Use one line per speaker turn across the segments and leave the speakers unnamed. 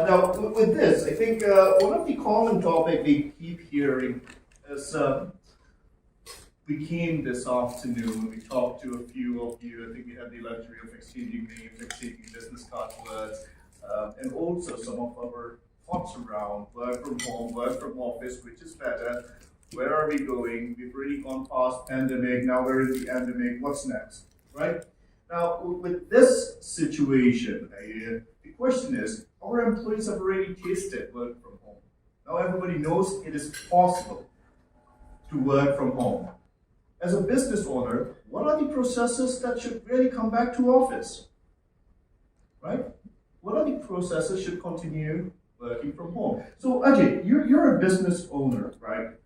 now, with this, I think one of the common topic we keep hearing is we came this afternoon, we talked to a few of you. I think we had the luxury of exchanging names, exchanging business card words, and also some of our thoughts around work from home, work from office, which is better. Where are we going? We've already gone past pandemic, now we're in the endemic, what's next, right? Now, with this situation, the question is, our employees have already tasted work from home. Now everybody knows it is possible to work from home. As a business owner, what are the processes that should really come back to office? Right? What are the processes should continue working from home? So Ajay, you're a business owner, right?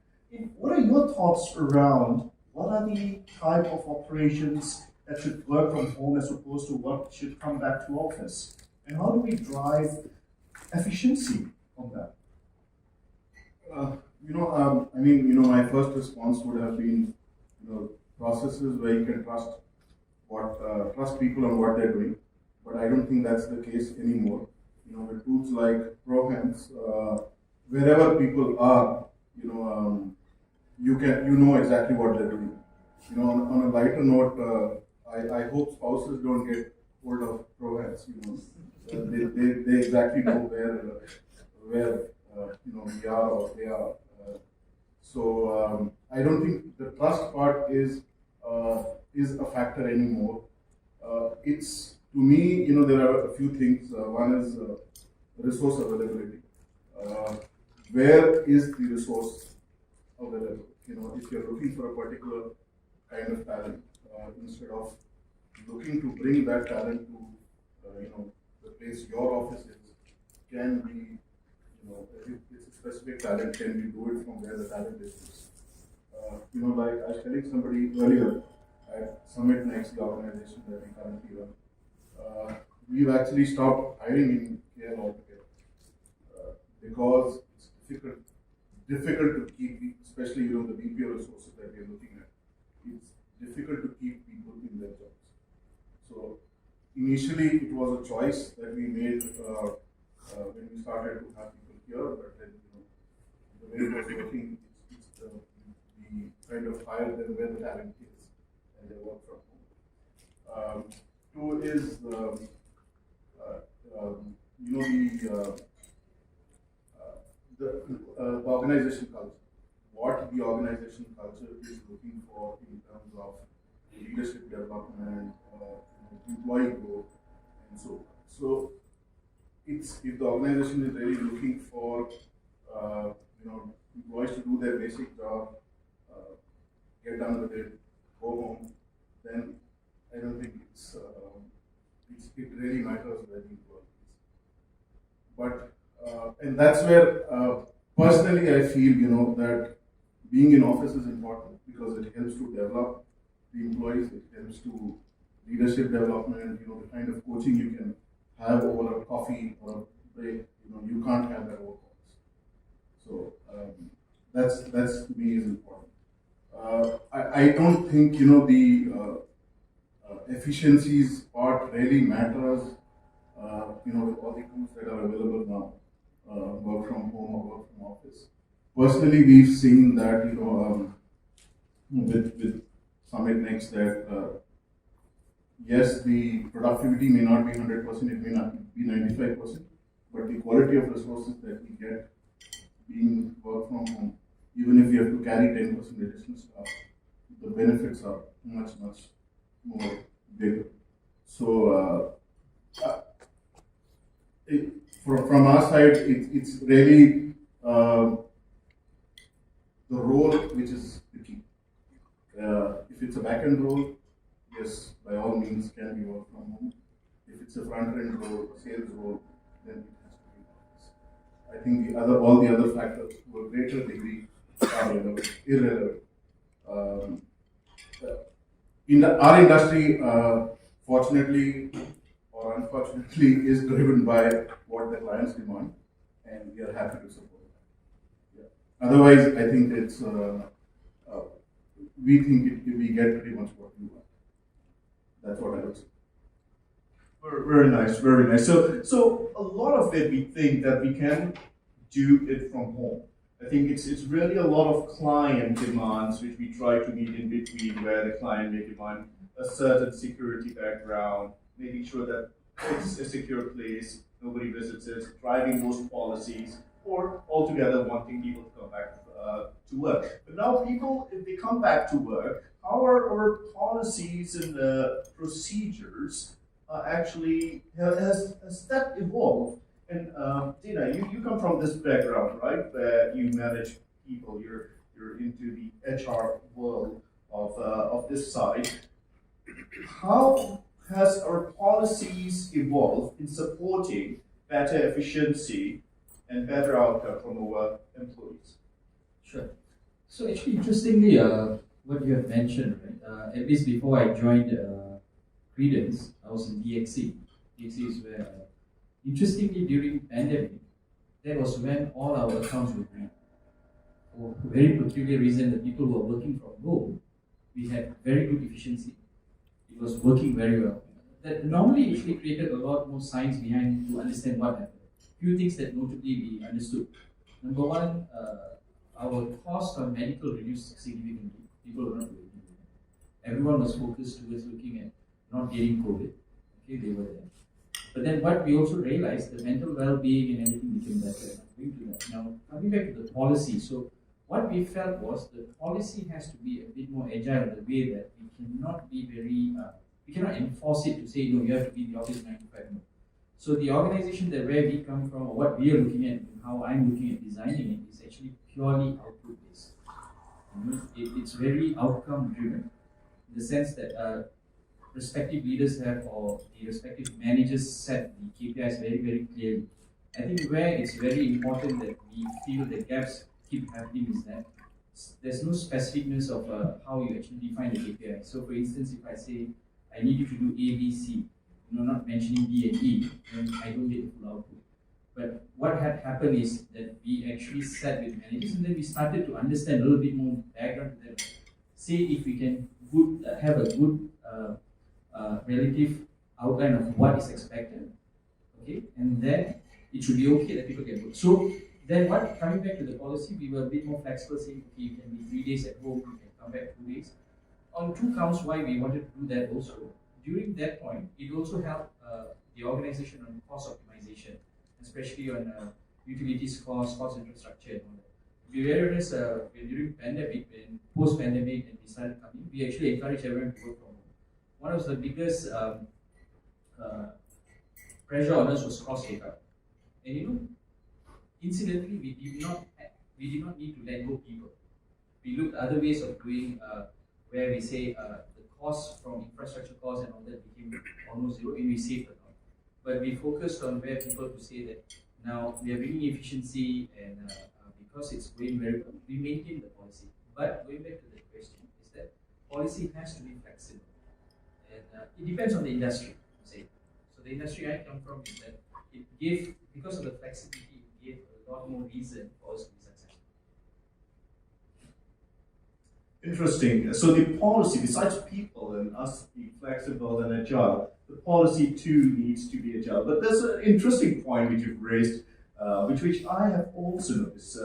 What are your thoughts around what are the type of operations that should work from home as opposed to what should come back to office? And how do we drive efficiency on that?
My first response would have been, processes where you can trust people on what they're doing. But I don't think that's the case anymore. With tools like ProHands, wherever people are, you know exactly what they're doing. On a lighter note, I hope spouses don't get hold of ProHands. They exactly know where we are or they are. So I don't think the trust part is a factor anymore. It's to me, there are a few things. One is resource availability. Where is the resource available? If you're looking for a particular kind of talent, instead of looking to bring that talent to, the place your office is, can be, if it's a specific talent, can we do it from where the talent is? Like I was telling somebody earlier at Summit Next, the organization that we currently run, we've actually stopped hiring in KL altogether because it's difficult to keep, especially the BPO resources that we're looking at. It's difficult to keep people in their jobs. So initially, it was a choice that we made when we started to have people here, but then the way it was working, it's the kind of hire them where the talent is, and they work from home. Two is the organization culture. What the organization culture is looking for in terms of leadership development, employee growth, and so on. So, if the organization is really looking for employees to do their basic job, get done with it, go home, then I don't think it really matters where the employee is. But and that's where personally I feel that being in office is important because it helps to develop the employees, it helps to leadership development, the kind of coaching you can have over a coffee or a break, you can't have that over calls. So that's to me is important. I don't think the efficiencies part really matters. With all the tools that are available now, work from home or work from office. Personally, we've seen that with Summit Next that yes, the productivity may not be 100%, it may not be 95%, but the quality of resources that we get being work from home, even if you have to carry 10% additional staff, the benefits are much more bigger. So from our side, it's really the role which is the key. If it's a back-end role, yes, by all means can be work from home. If it's a front-end role, sales role, then it has to be office. I think all the other factors to a greater degree are irrelevant. Our industry, fortunately or unfortunately, is driven by what the clients demand, and we are happy to support that. Yeah. Otherwise, I think it's we get pretty much what we want. That's what I would say.
Very nice, very nice. So a lot of it we think that we can do it from home. I think it's really a lot of client demands which we try to meet in between, where the client may demand a certain security background, making sure that it's a secure place, nobody visits it, driving those policies, or altogether wanting people to come back to work. But now people, if they come back to work, how are our policies and procedures actually, has that evolved? And Dina, you come from this background, right, where you manage people, you're into the HR world of this side. How has our policies evolved in supporting better efficiency and better outcome from our employees?
Sure. So actually, interestingly, what you have mentioned, right? At least before I joined Credence, I was in DXC. DXC is where, interestingly, during pandemic, that was when all our accounts were green. For a very peculiar reason, the people who are working from home, we had very good efficiency. It was working very well. That normally actually created a lot more science behind to understand what happened. Few things that notably we understood. Number one, our cost on medical reduced significantly. People were not doing it. Everyone was focused towards looking at not getting COVID. Okay, they were there. But then what we also realized, the mental well-being and everything became better. Going to that. Now, coming back to the policy, so what we felt was the policy has to be a bit more agile in the way that we cannot be very, we cannot enforce it to say, no, you have to be in the office 9 to 5. No. So the organization that where we come from, or what we are looking at, and how I'm looking at designing it, is actually purely output-based. It's very outcome-driven, in the sense that respective leaders have, or the respective managers set the KPIs very, very clearly. I think where it's very important that we feel the gaps keep happening is that there's no specificness of how you actually define the KPI. So for instance, if I say, I need you to do A, B, C, not mentioning D and E, then I don't get the full output. But what had happened is that we actually sat with managers and then we started to understand a little bit more background to them. Say if we can have a good relative outline of what is expected, okay, and then it should be okay that people can work. So then coming back to the policy, we were a bit more flexible, saying, okay, you can be 3 days at home, you can come back 2 days. On 2 counts why we wanted to do that also. During that point, it also helped the organization on cost optimization, especially on utilities cost infrastructure and all that. Whereas during pandemic, when post-pandemic and we started coming, we actually encourage everyone to work from home. One of the biggest pressure on us was cost takeout. And incidentally, we did not need to let go people. We looked at other ways of doing where we say the cost from infrastructure costs and all that became almost zero, and we saved a lot. But we focused on where people to say that now we are bringing efficiency, and because it's going very well, we maintain the policy. But going back to the question, is that policy has to be flexible, and it depends on the industry. Say, so the industry I come from is that it gave, because of the flexibility, it gave a lot more reason for us to be successful.
Interesting. So the policy, besides people and us being flexible and agile, the policy too needs to be agile. But there's an interesting point which you've raised, which I have also noticed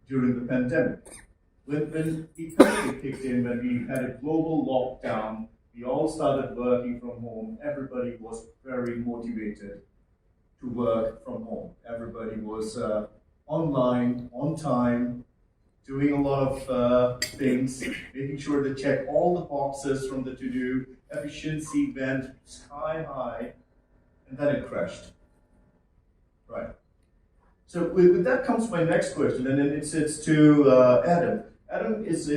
during the pandemic. When the pandemic kicked in, when we had a global lockdown, we all started working from home. Everybody was very motivated to work from home. Everybody was online, on time, doing a lot of things, making sure to check all the boxes from the to-do. Efficiency went sky high, and then it crashed. Right. So with that comes my next question, and then it's to Adam. Adam is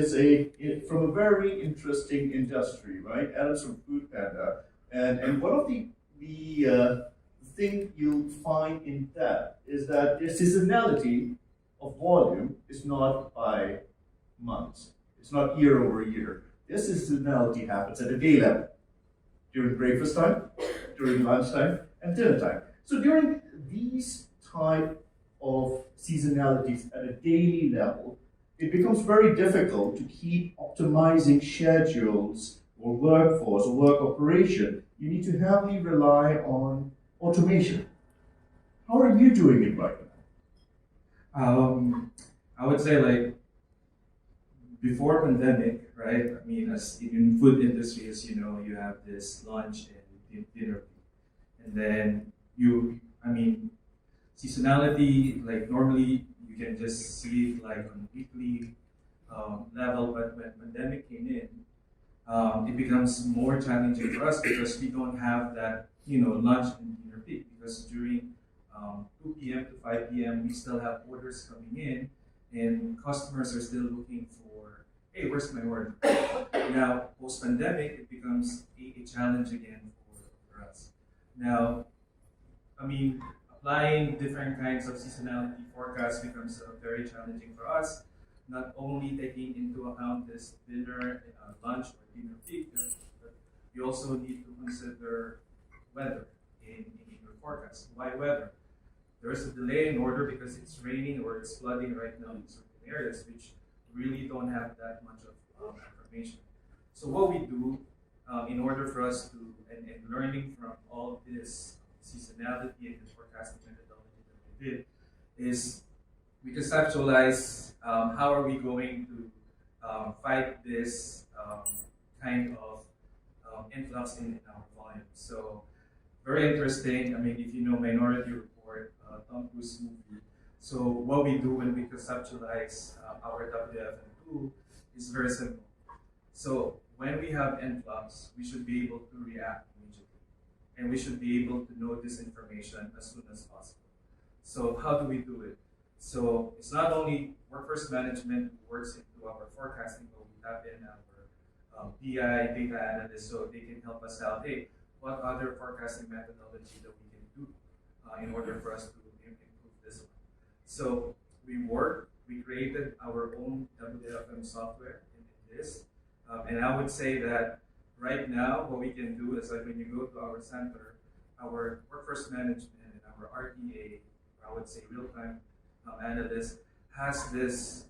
from a very interesting industry, right? Adam's from Food Panda, and one of the thing you'll find in that is that the seasonality of volume is not by months. It's not year over year. This seasonality happens at a day level, during breakfast time, during lunchtime, and dinner time. So during these type of seasonalities at a daily level, it becomes very difficult to keep optimizing schedules or workforce or work operation. You need to heavily rely on automation. How are you doing it right
I would say like before pandemic, right? I mean, as in food industry, as you know, you have this lunch and dinner, and then I mean, seasonality. Like normally, you can just see it like on weekly level, but when pandemic came in, it becomes more challenging for us because we don't have that, lunch and dinner peak because during 2 p.m. to 5 p.m. we still have orders coming in and customers are still looking for, hey, where's my order? Now, post-pandemic, it becomes a challenge again for us. Now, I mean, applying different kinds of seasonality forecasts becomes very challenging for us. Not only taking into account this dinner, lunch, or dinner peak, but you also need to consider weather in your forecast. Why weather? There's a delay in order because it's raining or it's flooding right now in certain areas, which really don't have that much of information. So what we do in order for us to, and learning from all of this seasonality and the forecasting methodology that we did, is we conceptualize how are we going to fight this kind of influx in our volume. So very interesting. I mean, if you know Minority Report, Tom Cruise movie. So what we do when we conceptualize our WFM tool is very simple. So when we have influx, we should be able to react immediately, and we should be able to know this information as soon as possible. So how do we do it? So it's not only workforce management who works into our forecasting, but we tap in our BI data analysts so they can help us out. Hey, what other forecasting methodology that we can do in order for us to improve this one? So we created our own WFM software in this, and I would say that right now what we can do is like when you go to our center, our workforce management and our RTA, I would say real-time analyst has this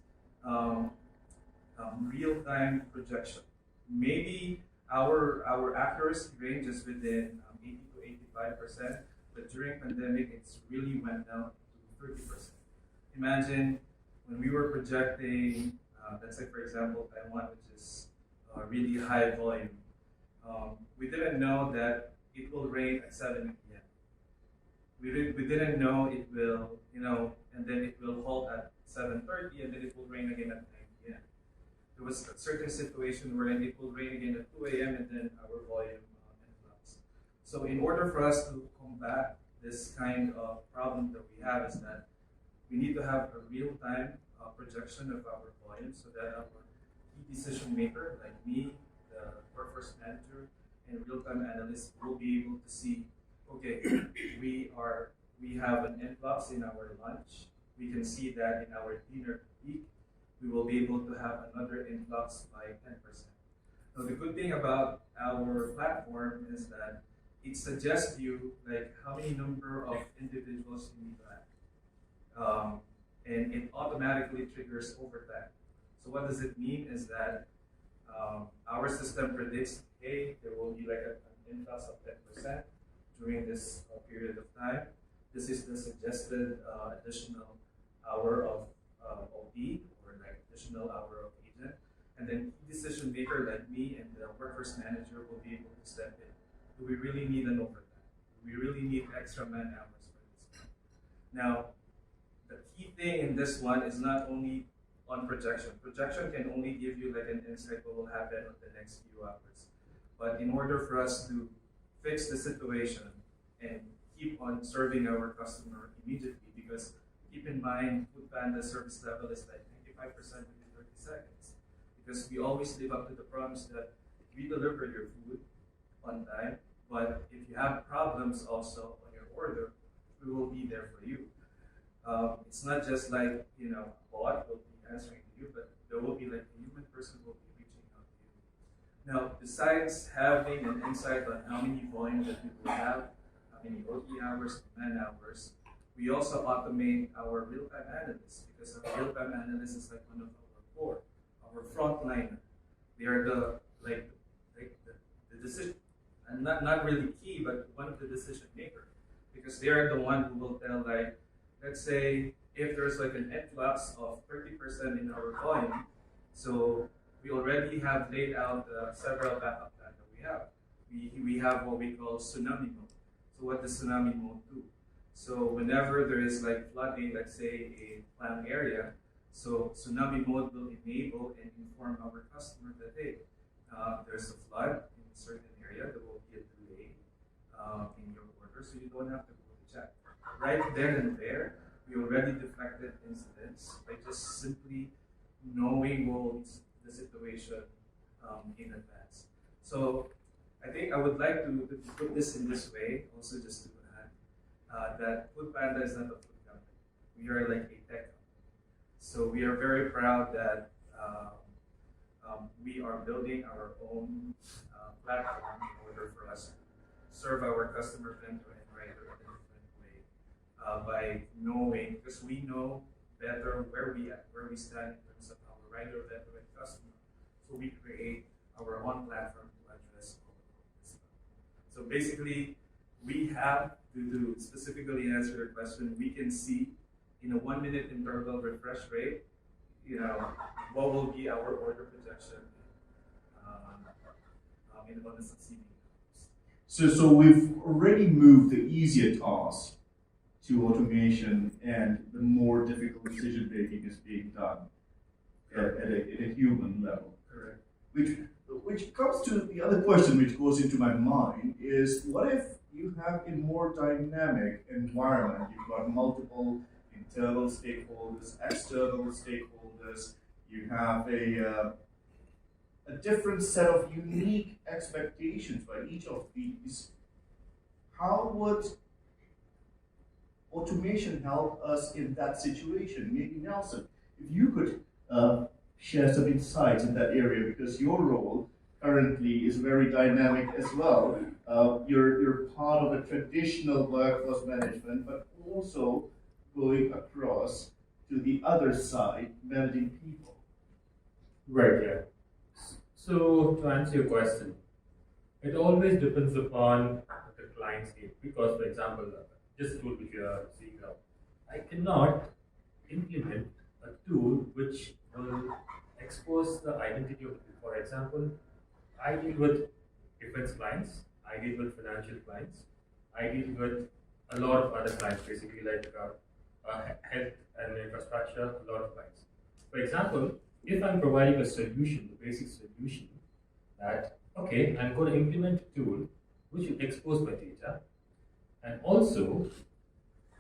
real-time projection. Maybe our accuracy range is within 80 to 85%, but during pandemic it's really went down to 30%. Imagine when we were projecting, let's say for example Taiwan, which is really high volume, we didn't know that it will rain at 7 p.m. We didn't know it will, and then it will halt at 7:30, and then it will rain again at 9 p.m. There was a certain situation where it will rain again at 2 a.m. and then our volume influx. So in order for us to combat this kind of problem that we have is that we need to have a real-time projection of our volume so that our key decision maker, like me, the workforce manager, and real-time analyst will be able to see, okay, we have an influx in our lunch. We can see that in our dinner peak, we will be able to have another influx by 10%. Now the good thing about our platform is that it suggests you like how many number of individuals you need to add. And it automatically triggers overtime. So what does it mean is that our system predicts, hey, there will be like an influx of 10% during this period of time. This is the suggested additional hour of OP, or like additional hour of agent. And then decision maker like me and the workforce manager will be able to step in. Do we really need an overtime? Do we really need extra man hours for this one? Now, the key thing in this one is not only on projection. Projection can only give you like an insight what will happen in the next few hours. But in order for us to fix the situation and keep on serving our customer immediately, because keep in mind, Food Panda service level is like 95% within 30 seconds. Because we always live up to the promise that we deliver your food on time, but if you have problems also on your order, we will be there for you. It's not just like, a bot will be answering to you, but there will be like a human person will be reaching out to you. Now, besides having an insight on how many volume that we will have, how many OT hours, man hours, we also automate our real-time analysts, because our real-time analyst is like one of our core, our frontliner. They are the decision, and not really key, but one of the decision maker. because they are the one who will tell, like, let's say if there's like an influx of 30% in our volume, so we already have laid out several backup plans that we have. We have what we call tsunami mode. So what does tsunami mode do? So whenever there is like flooding, let's say a planned area, so tsunami mode will enable and inform our customer that, hey, there's a flood in a certain area, there will be a delay in your order, so you don't have to go to check. Right then and there, we already deflected incidents by just simply knowing what is the situation in advance. So I think I would like to put this in this way, also just to add that Foodpanda is not a food company. We are like a tech company. So we are very proud that we are building our own platform in order for us to serve our customers end-to-end right in a different way by knowing, because we know better where we stand in terms of our rider end-to-end customer. So we create our own platform to address all of this. So basically, we have to specifically answer the question. We can see in a 1 minute interval refresh rate, what will be our order projection on the succeeding hours.
So we've already moved the easier tasks to automation, and the more difficult decision making is being done at a human level.
Correct.
Which comes to the other question which goes into my mind is, what if you have a more dynamic environment? You've got multiple internal stakeholders, external stakeholders, you have a different set of unique expectations by each of these. How would automation help us in that situation? Maybe Nelson, if you could share some insights in that area, because your role currently is very dynamic as well. You're part of a traditional workforce management, but also going across to the other side, managing people.
Right, yeah. So to answer your question, it always depends upon the client's need. Because, for example, just a tool which you are seeing now, I cannot implement a tool which will expose the identity of people. For example, I deal with defense clients, I deal with financial clients, I deal with a lot of other clients, basically like health and infrastructure, a lot of clients. For example, if I'm providing a solution, the basic solution, that, okay, I'm going to implement a tool which will expose my data, and also,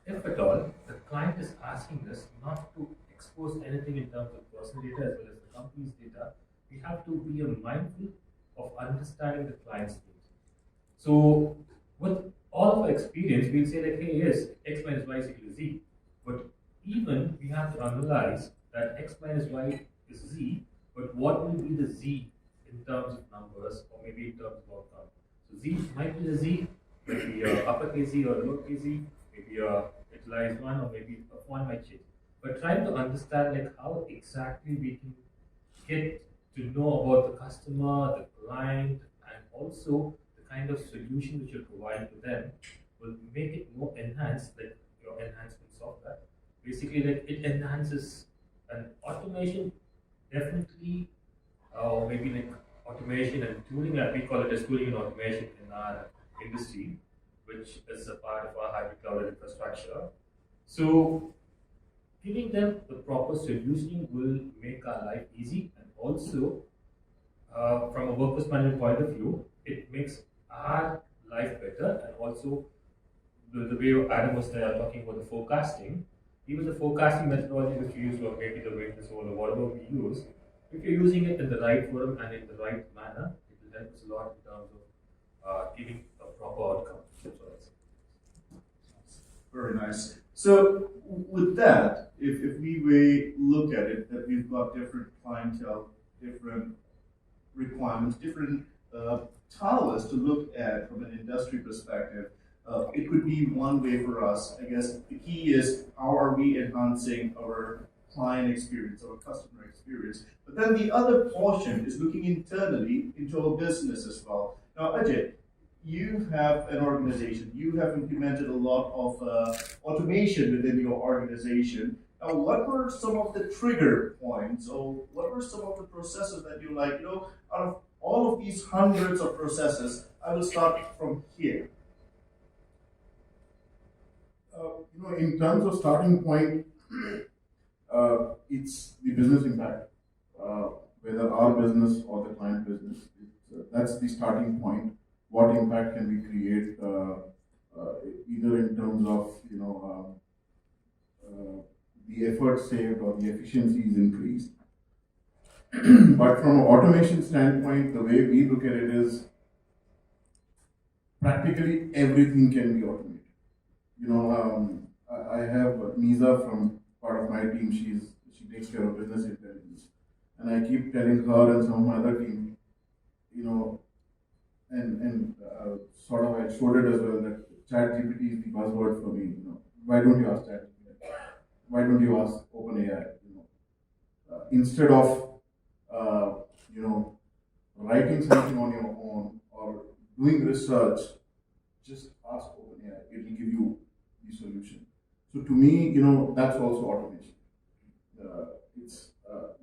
if at all, the client is asking us not to expose anything in terms of personal data as well as the company's data, we have to be mindful of understanding the client's needs. So, with all of our experience, we'll say like, hey, yes, X minus Y is equal to Z. But even we have to analyze that X minus Y is Z, but what will be the Z in terms of numbers or maybe in terms of outcome? So Z might be the Z, maybe uppercase Z or lowercase Z, maybe utilized one, or maybe a font might change. But trying to understand like how exactly we can get to know about the customer, the client, and also the kind of solution which you're providing to them will make it more enhanced, like your enhancement software. Basically, like it enhances an automation, definitely, or maybe like automation and tooling, like we call it as tooling and automation in our industry, which is a part of our hybrid cloud infrastructure. So giving them the proper solutioning will make our life easy, and also from a workforce management point of view, it makes our life better, and also the way Adam was talking about the forecasting, even the forecasting methodology which we use, or maybe the witness or whatever we use, if you're using it in the right forum and in the right manner, it will help us a lot in terms of giving a proper outcome.
Very nice. So with that, if we look at it, that we've got different clientele, different requirements, different towers to look at from an industry perspective, it could be one way for us. I guess the key is, how are we enhancing our client experience, our customer experience? But then the other portion is looking internally into our business as well. Now, Ajay, you have an organization, you have implemented a lot of automation within your organization. Now, what were some of the trigger points, or what were some of the processes that you like, out of all of these hundreds of processes, I will start from here.
In terms of starting point, it's the business impact, whether our business or the client business. That's the starting point. What impact can we create, either in terms of the effort saved or the efficiencies increased. But from an automation standpoint, the way we look at it is practically everything can be automated. I have Nisa from part of my team. She takes care of business intelligence, and I keep telling her and some of my other team, and sort of I showed it as well that ChatGPT is the buzzword for me. Why don't you ask ChatGPT? Why don't you ask OpenAI? Instead of writing something on your own or doing research, just ask OpenAI. It will give you the solution. So to me, that's also automation. It's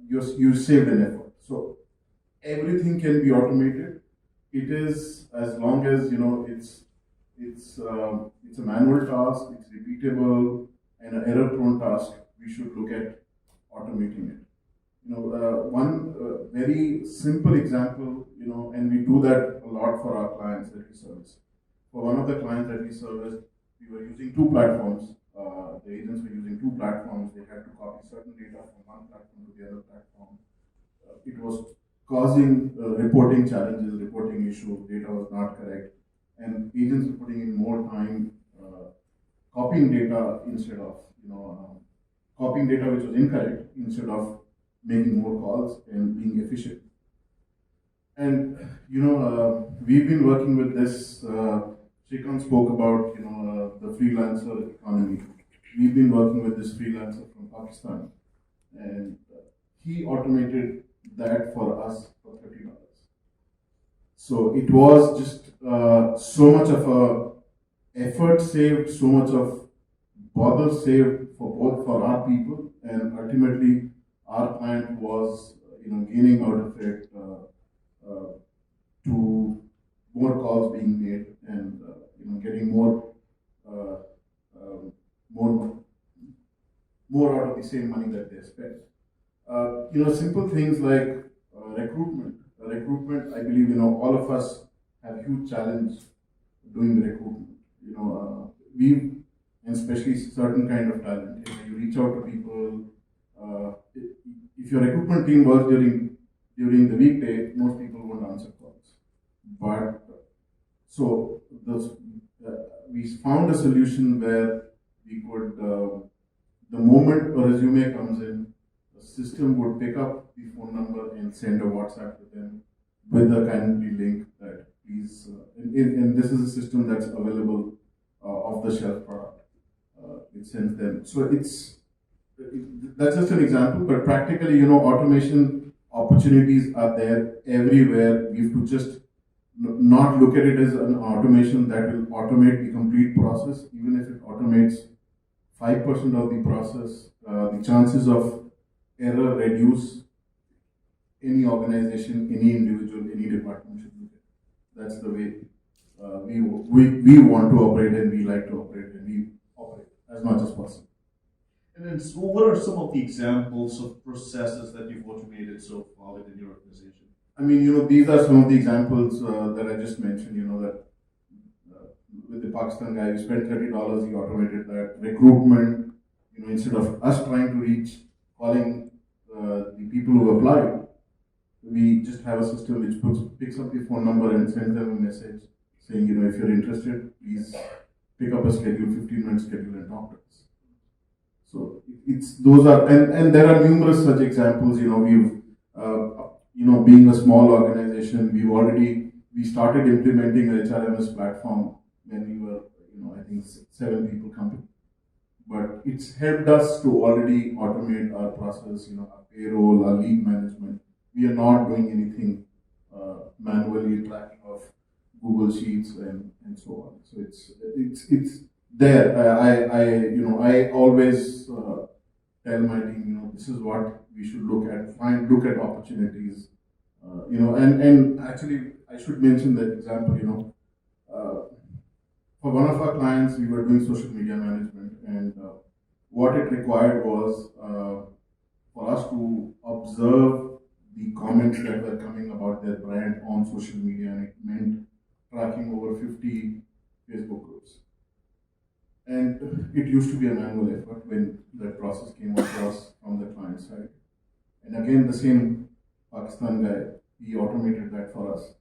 you saved an effort. So everything can be automated. It is, as long as it's a manual task, it's repeatable, and an error-prone task. We should look at automating it. One very simple example, and we do that a lot for our clients that we service. For one of the clients that we serviced, we were using two platforms. The agents were using two platforms. They had to copy certain data from one platform to the other platform. It was causing reporting challenges, reporting issues. Data was not correct, and agents were putting in more time copying data instead of copying data which was incorrect instead of making more calls and being efficient. And we've been working with this. Shrikant spoke about the freelancer economy. We've been working with this freelancer from Pakistan, and he automated that for us for $30. So it was just so much of a effort saved, so much of bother saved for our people, and ultimately our client was gaining out of it to more calls being made and getting more out of the same money that they spent. Simple things like recruitment. Recruitment, I believe all of us have huge challenge doing recruitment. We, and especially certain kind of talent, you reach out to people. If your recruitment team works during the weekday, most people won't answer calls. But so we found a solution where we could, the moment a resume comes in, the system would pick up the phone number and send a WhatsApp to them with a kindly link that please, and this is a system that's available off the shelf product. It sends them. So that's just an example, but practically, automation opportunities are there everywhere. We have to just not look at it as an automation that will automate the complete process. Even if it automates 5% of the process, the chances of error reduce. Any organization, any individual, any department should look at it. That's the way we want to operate, and we like to operate, and we operate as much as possible.
And then, so what are some of the examples of processes that you've automated so far within your organization?
I mean, these are some of the examples that I just mentioned. That with the Pakistan guy, we spent $30. He automated that. Recruitment. Instead of us trying to calling the people who applied, we just have a system which picks up the phone number and sends them a message saying, if you're interested, please pick up a schedule, 15-minute schedule, and talk to us. So those are, and there are numerous such examples. We've, being a small organization, we started implementing a HRMS platform when we were, I think 7 people company. But it's helped us to already automate our process, our payroll, our leave management. We are not doing anything manually tracking of Google Sheets and so on. So it's there. I always tell my team, this is what we should look at opportunities. And actually, I should mention that example. For one of our clients, we were doing social media management, and what it required was for us to observe the comments that were coming about their brand on social media, and it meant tracking over 50 Facebook groups. And it used to be a manual effort when that process came across from the client side. And again, the same Pakistan guy, he automated that for us.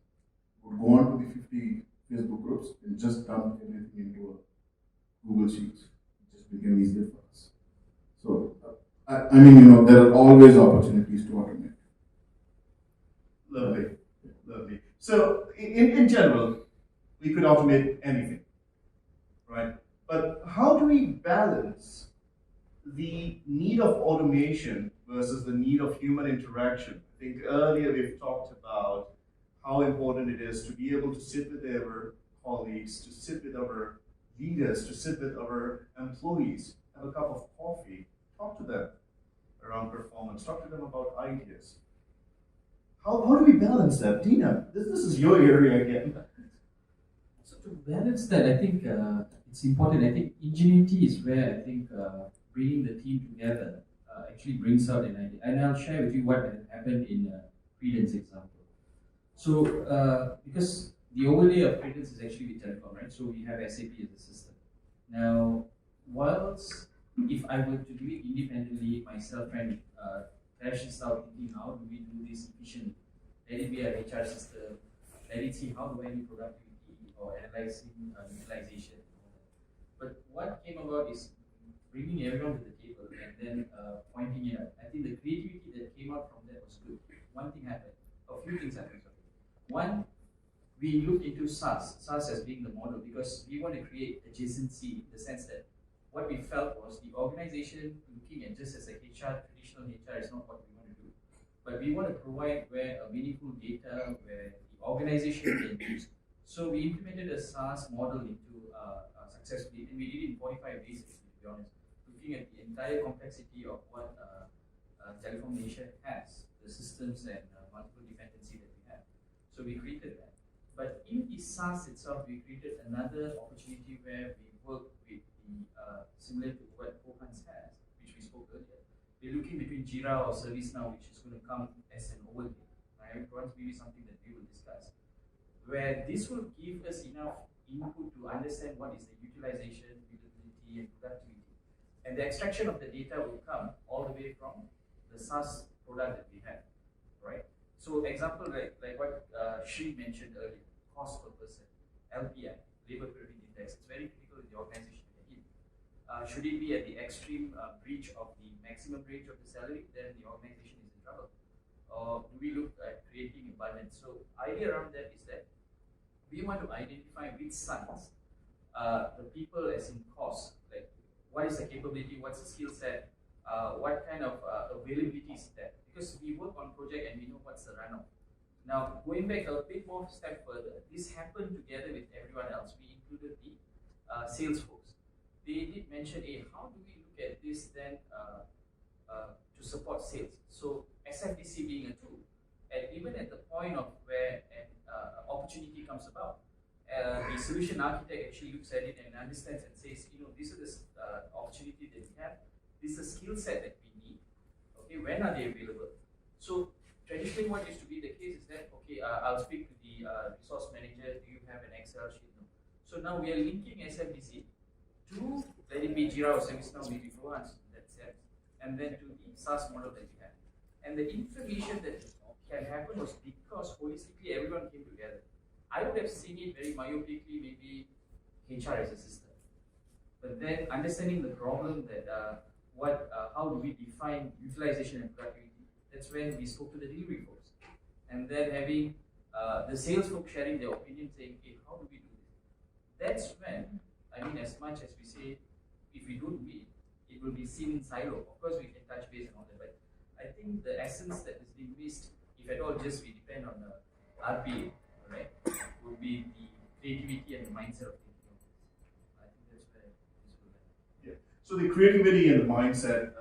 Would go on to the 50 Facebook groups and just dump everything into a Google Sheets. It just became easier for us. So, there are always opportunities to automate.
Lovely, lovely. So, in general, we could automate anything, right? But how do we balance the need of automation versus the need of human interaction? I think earlier we've talked about how important it is to be able to sit with our colleagues, to sit with our leaders, to sit with our employees, have a cup of coffee, talk to them around performance, talk to them about ideas. How do we balance that? Dina, this is your area again.
So to balance that, I think it's important. I think ingenuity is where I think bringing the team together actually brings out an idea. And I'll share with you what happened in Credence example. So because the overlay of Credence is actually with telecom, right? So we have SAP as a system. Now, whilst if I were to do it independently myself, trying to thrash this out, thinking how do we do this efficiently? Let it be a HR system. Let it see how do I do productivity or analyzing utilization. But what came about is bringing everyone to the table and then pointing it out. I think the creativity that came out from that was good. One thing happened. A few things happened. One, we looked into SaaS as being the model because we want to create adjacency in the sense that what we felt was the organization looking at just as a HR, traditional HR is not what we want to do. But we want to provide where a meaningful data, where the organization can use. So we implemented a SaaS model into successfully, and we did it in 45 days, to be honest, looking at the entire complexity of what Telecom Malaysia has, the systems and multiple dependency that we have. So we created that. But in the SaaS itself, we created another opportunity where we work with the similar to what Kohans has, which we spoke earlier. We're looking between Jira or ServiceNow, which is going to come as an overlay. Right? Once maybe something that we will discuss. Where this will give us enough input to understand what is the utilization, usability, and productivity. And the extraction of the data will come all the way from the SaaS product that we have. Right? So example like what Shri mentioned earlier, cost per person, LPI, labor productivity index, it's very critical in the organization to get in. Should it be at the extreme breach of the maximum range of the salary, then the organization is in trouble. Or do we look at creating abundance? So idea around that is that we want to identify which sons, the people as in cost, like what is the capability, what's the skill set, what kind of availability is that? Because we work on project and we know what's the runoff. Now, going back a bit more step further, this happened together with everyone else. We included the sales folks. They did mention, hey, how do we look at this then to support sales? So SFDC being a tool, and even at the point of where an opportunity comes about, the solution architect actually looks at it and understands and says, this is the opportunity that we have. This is a skill set that we need. Okay, when are they available? So traditionally, what used to be the case is that, okay, I'll speak to the resource manager. Do you have an Excel sheet? No. So now we are linking SFDC to, let it be Jira or ServiceNow, maybe Fluence in that sense, and then to the SaaS model that we have. And the information that can happen was because holistically everyone came together. I would have seen it very myopically, maybe HR as a system. But then understanding the problem that how do we define utilization and productivity, that's when we spoke to the delivery folks. And then having the sales folks sharing their opinion, saying, hey, how do we do this? That's when, as much as we say, if we don't do it, it will be seen in silo. Of course, we can touch base and all that, but I think the essence that is being missed, if at all just we depend on the RPA, right, would be the creativity and the mindset of thinking of this. I think that's where this will end.
Yeah. So the creativity and the mindset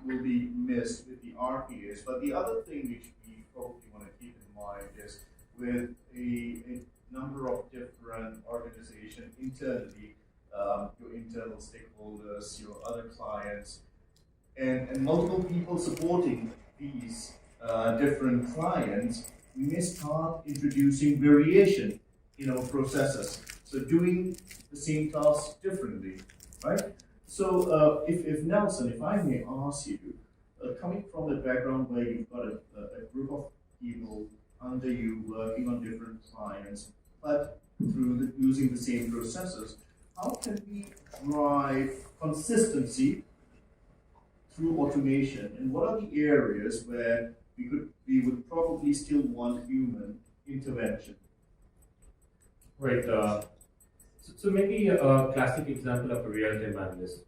will be missed with the RPAs, but the other thing which we probably want to keep in mind is with a number of different organizations internally, your internal stakeholders, your other clients, and multiple people supporting these different clients, we may start introducing variation in our processes. So doing the same task differently, right? So if Nelson, if I may ask you, coming from a background where you've got a group of people under you working on different clients, but using the same processes, how can we drive consistency through automation, and what are the areas where we would probably still want human intervention?
Right. So maybe a classic example of a real-time analyst.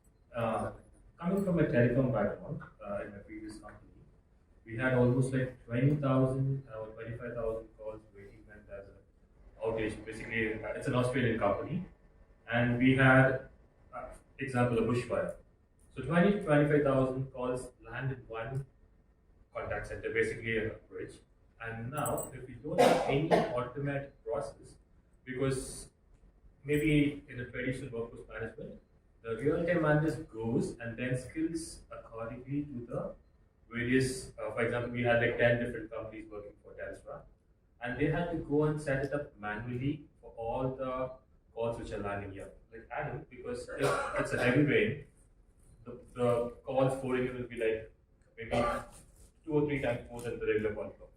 Coming from a telecom background in my previous company, we had almost like 20,000 or 25,000 calls waiting meant as an outage. Basically, it's an Australian company, and we had, example, a bushfire. So 20 to 25,000 calls land in one contact center, basically a bridge. And now, if we don't have any automated process, because maybe in a traditional workforce management, the real-time analyst goes and then skills accordingly to the various, for example, we had like 10 different companies working for Telstra, and they had to go and set it up manually for all the calls which are landing here. Like Adam, because if it's a heavy rain, the calls pouring in will be like maybe 2 or 3 times more than the regular call flow.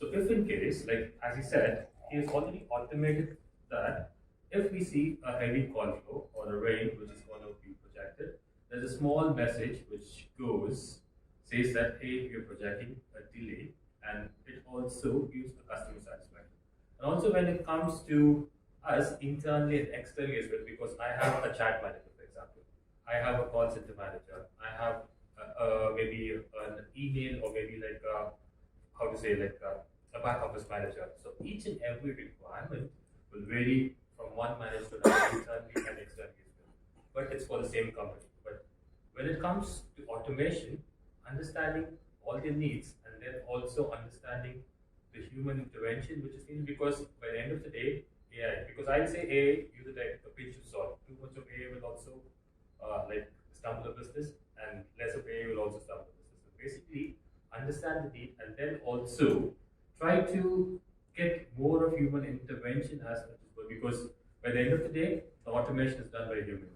So if in case, like as he said, he has already automated that if we see a heavy call flow or a rain which is going to be projected, there's a small message which says that hey, we're projecting a delay, and it also gives a customer satisfaction. And also when it comes to us internally and externally as well, because I have a chat manager, for example, I have a call center manager, I have maybe an email or maybe like a back office manager. So each and every requirement will vary from one manager to another, internally and externally as well. But it's for the same company. But when it comes to automation, understanding all their needs and then also understanding the human intervention which is needed, because by the end of the day, AI, because I'll say AI, use it like a pinch of salt. Too much of AI will also like stumble the business, and less of AI will also stumble the business. So basically, understand the need and then also try to get more of human intervention as much as possible, because by the end of the day, the automation is done by human.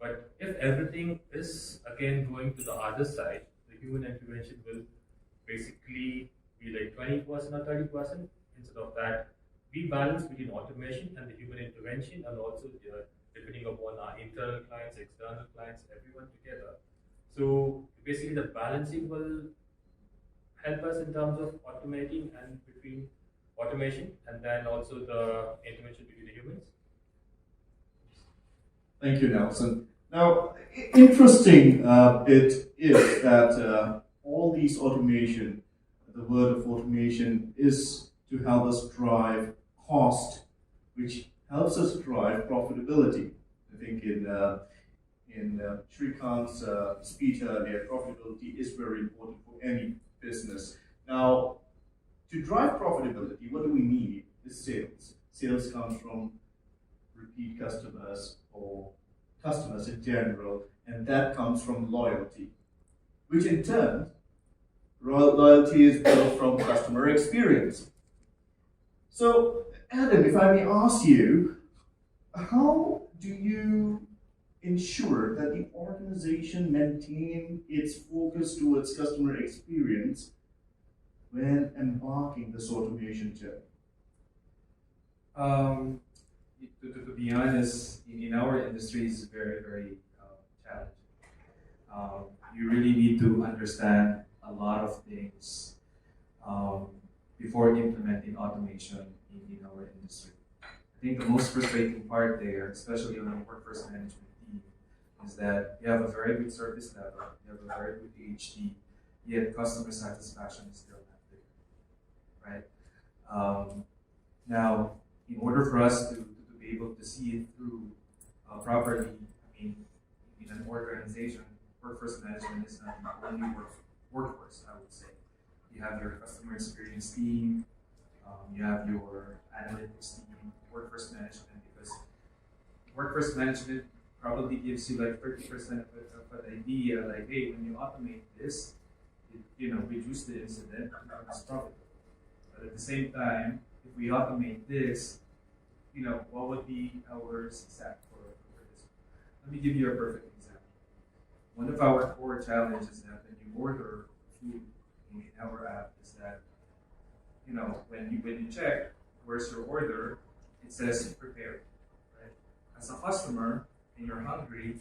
But if everything is again going to the other side, the human intervention will basically be like 20% or 30%. Instead of that, we balance between automation and the human intervention, and also depending upon our internal clients, external clients, everyone together. So basically, the balancing will help us in terms of automating and between automation and then also the intervention between the humans.
Thank you, Nelson. Now, interesting bit is that all these automation, the word of automation is to help us drive cost, which helps us drive profitability. I think in Shrikant's speech earlier, profitability is very important for any business. Now, to drive profitability, what do we need? Is sales. Sales comes from repeat customers or customers in general, and that comes from loyalty, which in turn, loyalty is built from customer experience. So, Adam, if I may ask you, how do you ensure that the organization maintain its focus towards customer experience when embarking this automation journey?
To be honest, in our industry, it's very, very challenging. You really need to understand a lot of things before implementing automation in our industry. I think the most frustrating part there, especially on the workforce management team, is that you have a very good service level, you have a very good AHD, yet customer satisfaction is still not there, right? Now, in order for us to be able to see it through properly, I mean, in an organization, workforce management is not the only workforce, I would say. You have your customer experience team, you have your analytics team, workforce management, because workforce management probably gives you like 30% of an idea, like, hey, when you automate this, it, reduce the incident, it becomes profitable. But at the same time, if we automate this, what would be our success for this? Let me give you a perfect example. One of our core challenges that when you order food in our app is that, when you check where's your order, it says prepared, right? As a customer, and you're hungry,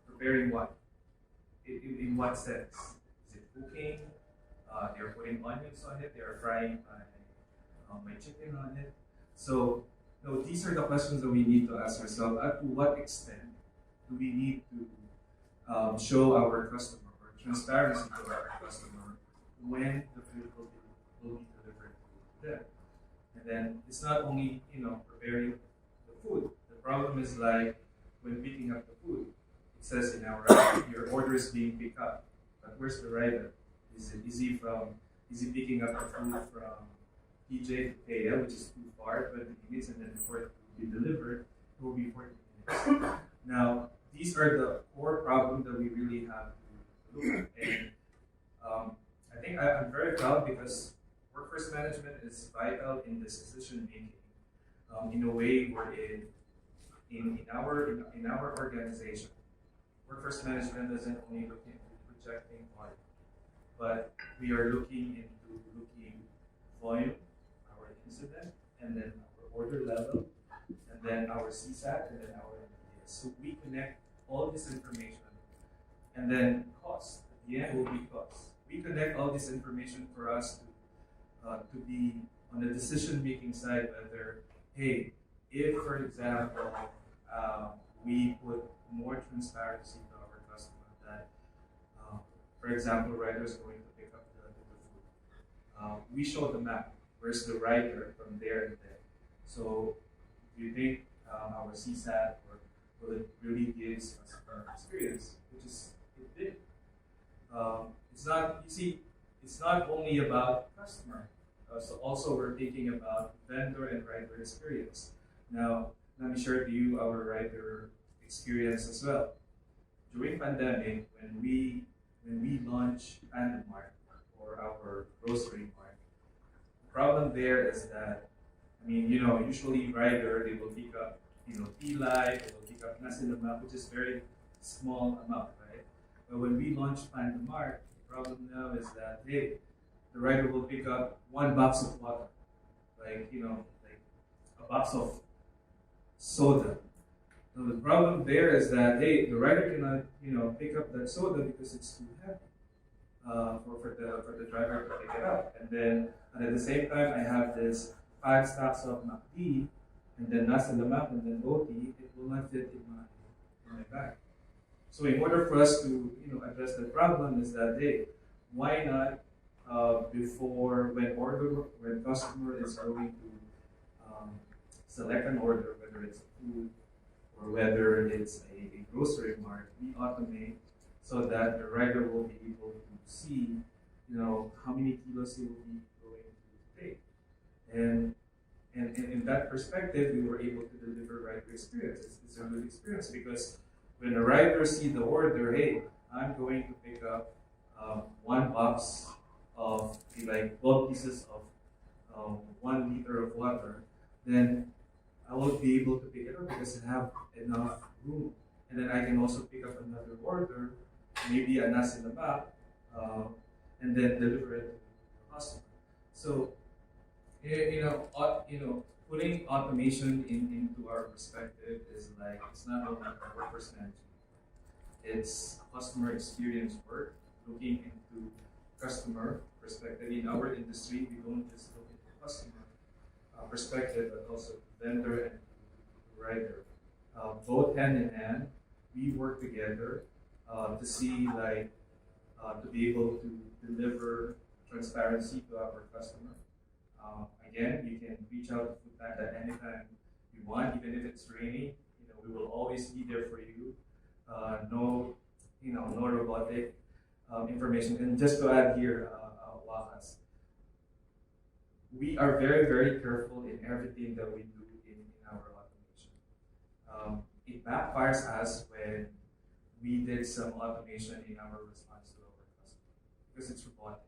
preparing what? In what sense? Is it cooking? They're putting onions on it. They're frying my chicken on it. So, these are the questions that we need to ask ourselves. To what extent do we need to show our customer or transparency to our customer when the food will be delivered to them? And then it's not only preparing the food. The problem is like when picking up the food. It says in our app, your order is being picked up, but where's the rider? Is he picking up the food from PJ to KL, which is too far, 20 minutes, and then before it will be delivered, it will be 40 minutes. Now, these are the core problems that we really have to look at. And I think I'm very proud because workforce management is vital in this decision making. In a way where in our organization, workforce management doesn't only look into projecting volume, but we are looking volume, our incident, and then our order level, and then our CSAT, and then our NPS. So we connect all this information, and then cost. At the end will be cost. We connect all this information for us to be on the decision-making side, whether, hey, if, for example, we put more transparency to our customer that, for example, rider is going to pick up the food. We show the map. Where's the rider from there and there? So, do you think our CSAT or will it really gives us our experience, which is it did. It's not, it's not only about customer. So also we're thinking about vendor and rider experience. Now, let me share to you our rider experience as well. During pandemic, when we launched Pandamart or our grocery mart, the problem there is that, usually rider, they will pick up, tea light, they will pick up nasi lemak, which is very small amount, right? But when we launched Pandamart, the problem now is that, hey, the rider will pick up one box of water, like a box of soda. Now the problem there is that, hey, the rider cannot, pick up that soda because it's too heavy for the driver to pick it up. And then at the same time, I have this 5 stacks of McD, and then nasi lemak, and then roti. It will not fit in my bag. So in order for us to address the problem is that, hey, why not before when customer is going to select an order, whether it's food or whether it's a grocery mart, we automate so that the rider will be able to see, how many kilos he will be going to take. And in that perspective, we were able to deliver rider experience. It's a good experience because when a rider see the order, hey, I'm going to pick up one box of 12 pieces of 1 liter of water, then I will be able to pick it up because I have enough room. And then I can also pick up another order, maybe a nasi lemak, and then deliver it to the customer. So, putting automation into our perspective is it's not only workforce management. It's customer experience work, looking into customer perspective. In our industry, we don't just look into customer perspective, but also vendor and rider. Both hand in hand, we work together to see to be able to deliver transparency to our customer, Again, you can reach out to Food Panda anytime you want, even if it's raining. We will always be there for you. No robotic information. And just to add here, Wakas, we are very, very careful in everything that we do in our automation. It backfires us when we did some automation in our response to our customer because it's robotic.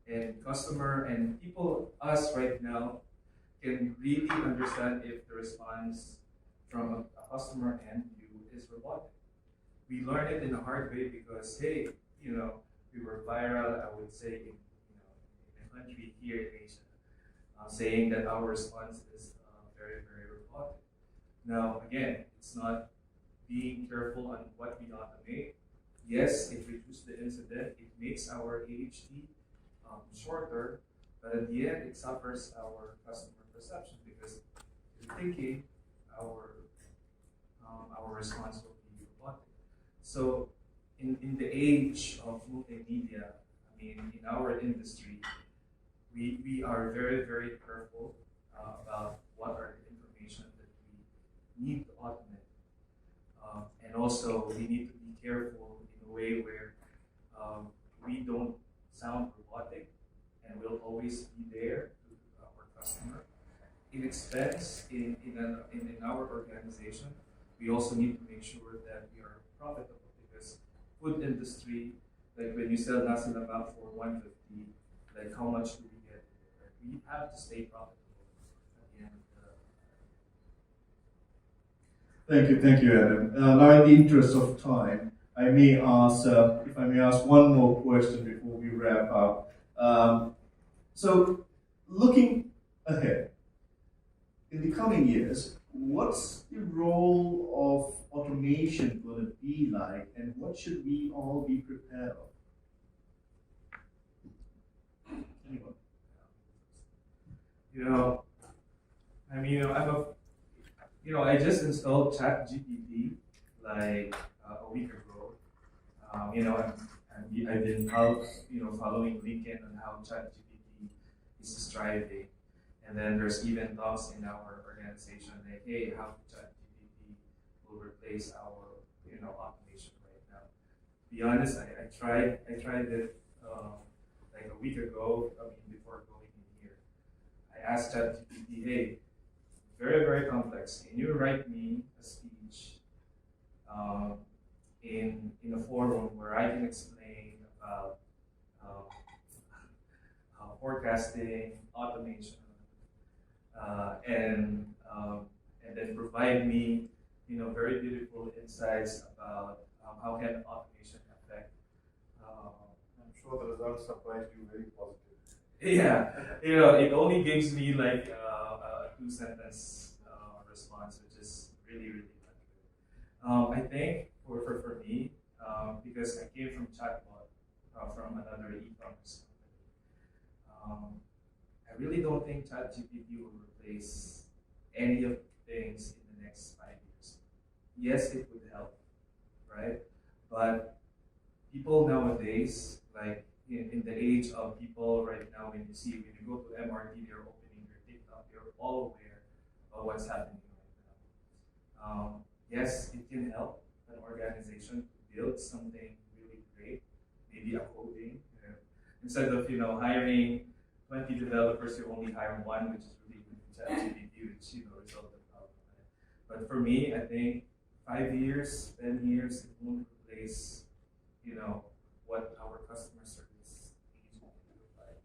And customer and people, us right now, can really understand if the response from a customer and you is robotic. We learned it in a hard way because, hey, we were viral, I would say, in a country here in Asia, saying that our response is very, very robotic. Now, again, it's not being careful on what we automate. Yes, it reduces the incident, it makes our AHT shorter, but at the end, it suffers our customer perception because they're thinking our response will be robotic. So, in the age of multimedia, I mean, in our industry, we are very, very careful about what are the information that we need to automate. And also, we need to be careful in a way where we don't sound robotic and we'll always be there to our customer. In expense, in our organization, we also need to make sure that we are profitable because food industry, like when you sell nasi lemak for 150, like how much do we get? Right? We have to stay profitable at the end of the
Thank you, Adam. Now, in the interest of time, I may ask, if I may ask one more question before we wrap up. So, looking ahead, in the coming years, what's the role of automation going to be like, and what should we all be prepared of? Anyone?
I just installed ChatGPT like a week ago. I've been following LinkedIn on how ChatGPT is striving, and then there's even talks in our organization like, hey, how ChatGPT will replace our automation right now. To be honest, I tried it like a week ago. Before going in here, I asked ChatGPT, hey, very, very complex. Can you write me a speech in a forum where I can explain about forecasting, automation, and then provide me, very beautiful insights about how can automation affect.
I'm sure the results surprised you very positive.
Yeah, it only gives me like a two-sentence response, which is really, really not good. I think for me, because I came from chatbot from another e-commerce company, I really don't think ChatGPT will replace any of the things in the next 5 years. Yes, it would help, right? But people nowadays, like in the age of people right now, when you go to MRT, they're opening their TikTok, they're all aware of what's happening right now. Yes, it can help an organization to build something really great, maybe a coding. Instead of hiring 20 developers, you only hire one, which is really good with ChatGPT, which resolve the problem. Right? But for me, I think 5 years, 10 years, it won't replace what our customer service agent can look like.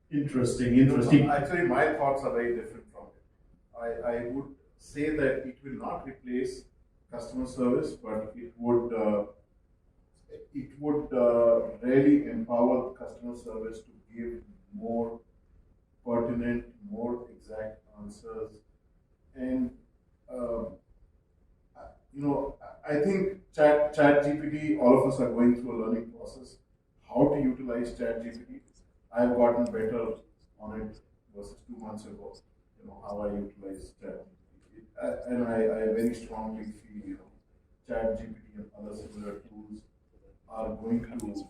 Interesting.
Actually, my thoughts are very different from it. I would say that it will not replace customer service, but it would really empower customer service to give more pertinent, more exact answers. And I think ChatGPT, all of us are going through a learning process. How to utilize ChatGPT. I've gotten better on it versus 2 months ago. How I utilize ChatGPT, and I very strongly feel ChatGPT and other similar tools are going to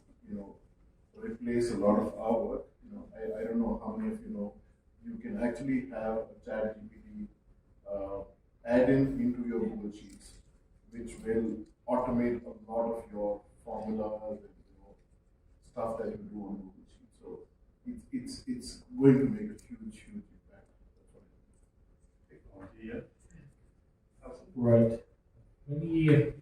replace a lot of our work. actually have a chat GPT add-in into your Google Sheets, which will automate a lot of your formulas and stuff that you do on Google Sheets. So it's going to make a huge impact.
Technology, yeah.
Right. Maybe,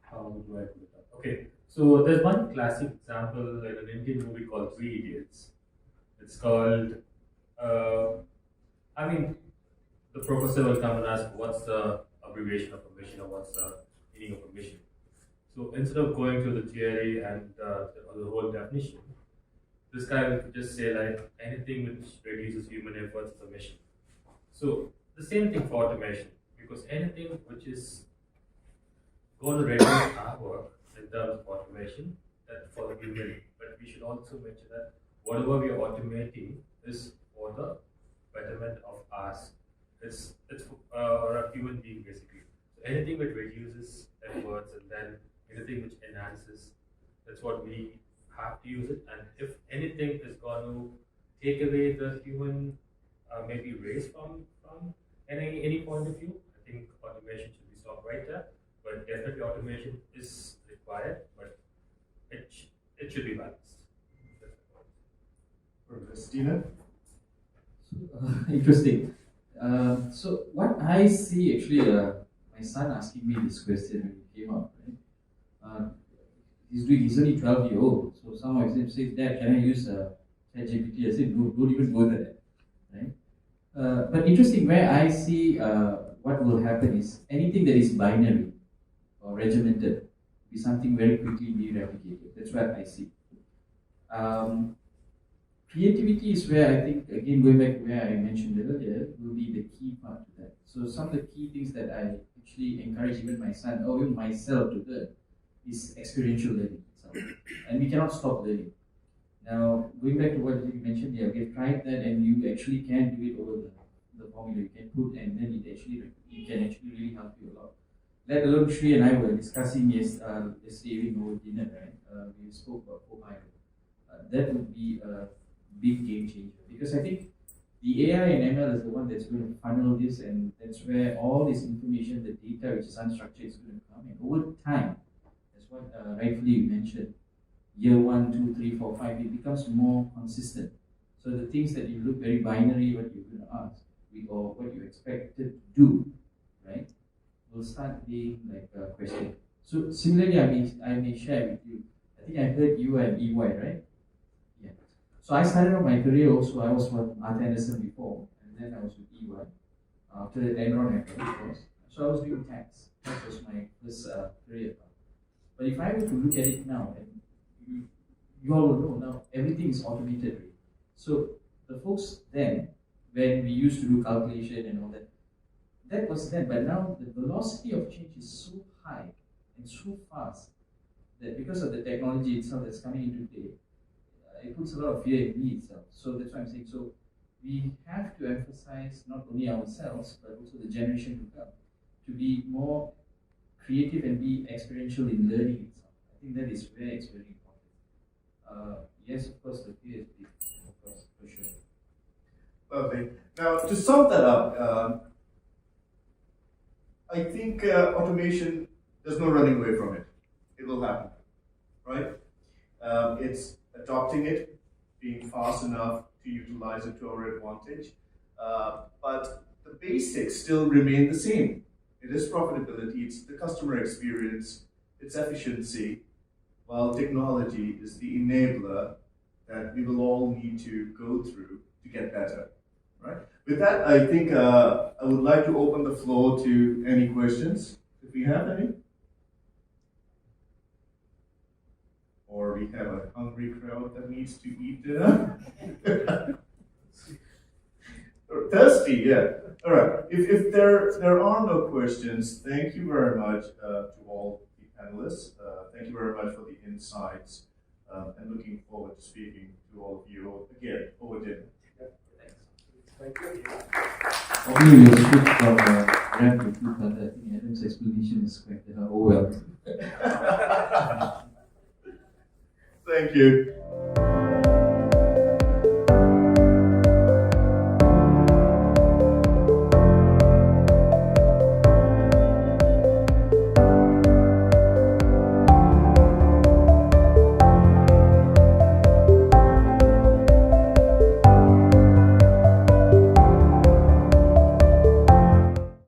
how do I put it up? Okay, so there's one classic example in an Indian movie called Three Idiots. It's called, the professor will come and ask, what's the abbreviation of a mission or what's the meaning of a mission? So instead of going through the theory and the whole definition, this guy will just say like anything which reduces human efforts is a mission. So the same thing for automation, because anything which is going to reduce our work in terms of automation, that's for the human. But we should also mention that whatever we are automating is for the betterment of us. It's for a human being basically. So anything which reduces efforts and then anything which enhances, that's what we have to use it. And if anything is going to take away the human maybe race from any point of view, I think automation should be stopped right there. But definitely automation is required, but it should be balanced.
Christina?
Interesting. So what I see actually, my son asking me this question when he came up, right? He's only 12-year-old, so some of them say, Dad, can I use ChatGPT? I said, no, don't even go there, right? But interesting, where I see what will happen is anything that is binary or regimented will be something very quickly be replicated. That's what I see. Creativity is where I think, again, going back to where I mentioned earlier, will be the key part to that. So some of the key things that I actually encourage even my son or even myself to learn is experiential learning itself. And we cannot stop learning. Now, going back to what you mentioned, yeah, we've tried that and you actually can do it over the formula. You can put and then it can actually really help you a lot. Let alone Shri and I were discussing yesterday over dinner, right? We spoke about Ohio. That would be a big game changer because I think the AI and ML is the one that's going to funnel this, and that's where all this information, the data which is unstructured, is going to come. And over time, that's what rightfully you mentioned, year 1, 2, 3, 4, 5, it becomes more consistent. So the things that you look very binary, what you're going to ask, or what you expected to do, right, will start being like a question. So similarly, I may share with you. I think I heard you and EY, right? Yeah. So I started on my career also. I was with Arthur Anderson before, and then I was with EY. After that, Enron, of course. So I was doing tax. That was my first career path. But if I were to look at it now, and you all will know now, everything is automated. Right? So the folks then, when we used to do calculation and all that, that was then. But now the velocity of change is so high and so fast that because of the technology itself that's coming into play, it puts a lot of fear in me itself. So that's why I'm saying, so we have to emphasize not only ourselves, but also the generation to come, to be more creative and be experiential in learning itself. I think that is very important. Yes, of course, the fear is big, of course, for sure.
Lovely. Now, to sum that up, I think automation, there's no running away from it. It will happen, right? It's adopting it, being fast enough to utilize it to our advantage. But the basics still remain the same. It is profitability, it's the customer experience, it's efficiency, while technology is the enabler that we will all need to go through to get better, right? With that, I think I would like to open the floor to any questions, if we have any. Or we have a hungry crowd that needs to eat dinner. Thirsty, yeah. All right. If there are no questions, thank you very much to all the panelists. Thank you very much for the insights, and looking forward to speaking to all of you again over dinner.
Thank you.
Hopefully we'll switch from RAM to 200. I think Adam's explanation is correct. Oh well.
Thank you.